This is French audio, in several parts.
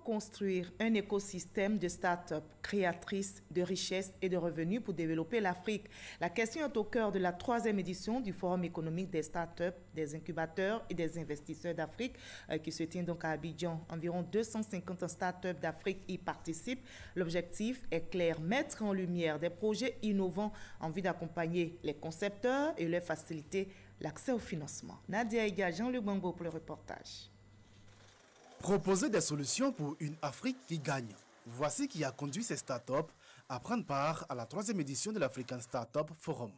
construire un écosystème de start-up créatrices de richesses et de revenus pour développer l'Afrique? La question est au cœur de la 3e édition du Forum économique des start-up, des incubateurs et des investisseurs d'Afrique qui se tient donc à Abidjan. Environ 250 start-up d'Afrique y participent. L'objectif est clair, mettre en lumière des projets innovants en vue d'accompagner les concepteurs et leur faciliter l'accès au financement. Nadia Ega, Jean-Luc Bangbo pour le reportage. Proposer des solutions pour une Afrique qui gagne. Voici qui a conduit ces startups à prendre part à la 3e édition de l'African Startup Forum.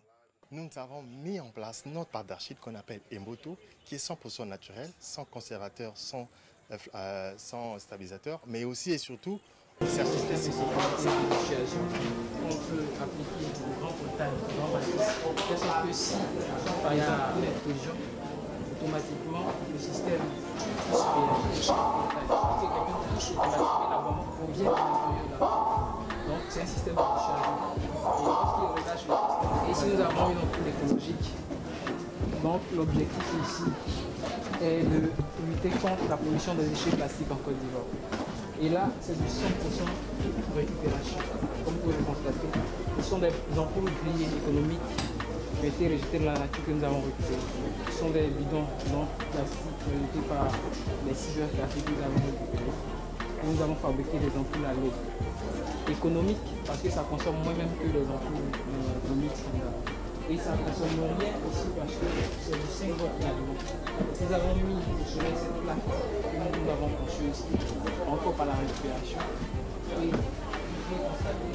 Nous avons mis en place notre pâte d'argile qu'on appelle Emboto, qui est 100% naturel, sans conservateur, sans stabilisateur, mais aussi et surtout C'est un système de sécurité qu'on peut appliquer aux grands montagnes, aux grands massifs. De sorte que si il y a une explosion, automatiquement le système puisse réagir. Si quelqu'un touche automatiquement, la bombe provient de l'intérieur de la bombe. Donc c'est un système de déchargement. Et lorsqu'il relâche le système, et si nous avons une ampoule écologique, donc l'objectif ici est de lutter contre la pollution des déchets plastiques en Côte d'Ivoire. Et là, c'est du 100% récupération. Comme vous pouvez le constater, ce sont des ampoules grillées économiques qui ont été rejetées dans la nature que nous avons récupérées. Ce sont des bidons non plastiques rejetés par les cybertrafics que nous avons récupérés. Nous avons fabriqué des ampoules à LED. Économiques parce que ça consomme moins même que les ampoules économiques standards. Et ça ne consomme rien aussi parce que c'est du 5 volts là-dedans. Nous avons mis sur cette plaque que nous avons conçue ici, encore par la récupération. Et vous pouvez constater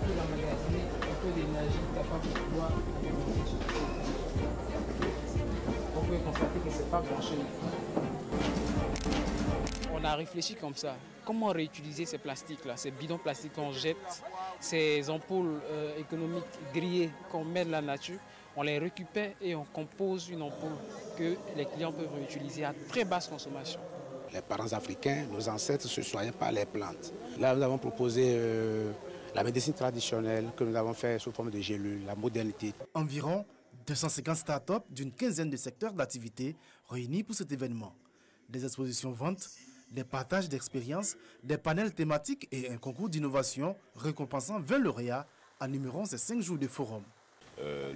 qu'il a magasiné un peu d'énergie capable de pouvoir alimenter ce système. Vous pouvez constater que ce n'est pas branché. On a réfléchi comme ça. Comment réutiliser ces plastiques-là, ces bidons plastiques qu'on jette, ces ampoules économiques grillées qu'on met dans la nature, on les récupère et on compose une ampoule que les clients peuvent réutiliser à très basse consommation. Les parents africains, nos ancêtres se soignaient par les plantes. Là, nous avons proposé la médecine traditionnelle que nous avons fait sous forme de gélules, la modernité. Environ 250 startups d'une quinzaine de secteurs d'activité réunis pour cet événement. Des expositions ventes, des partages d'expériences, des panels thématiques et un concours d'innovation récompensant 20 lauréats animeront ces 5 jours de forum.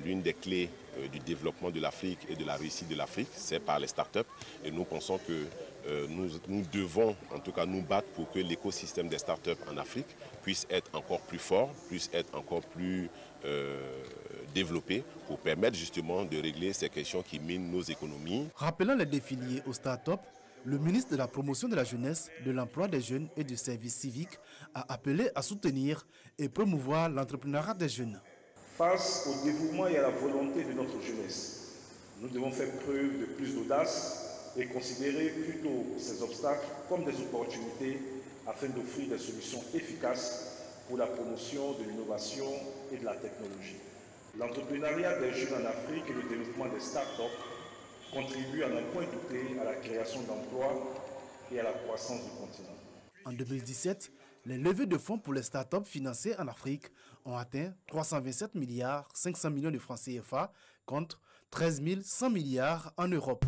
L'une des clés du développement de l'Afrique et de la réussite de l'Afrique, c'est par les startups. Et nous pensons que nous devons en tout cas nous battre pour que l'écosystème des startups en Afrique puisse être encore plus fort, puisse être encore plus développé pour permettre justement de régler ces questions qui minent nos économies. Rappelant les défis liés aux startups, le ministre de la Promotion de la Jeunesse, de l'Emploi des Jeunes et du Service civique a appelé à soutenir et promouvoir l'entrepreneuriat des jeunes. Face au dévouement et à la volonté de notre jeunesse, nous devons faire preuve de plus d'audace et considérer plutôt ces obstacles comme des opportunités afin d'offrir des solutions efficaces pour la promotion de l'innovation et de la technologie. L'entrepreneuriat des jeunes en Afrique et le développement des start-up contribuent à n'en point douter à la création d'emplois et à la croissance du continent. En 2017, les levées de fonds pour les startups financées en Afrique ont atteint 327 milliards 500 millions de francs CFA contre 13 100 milliards en Europe.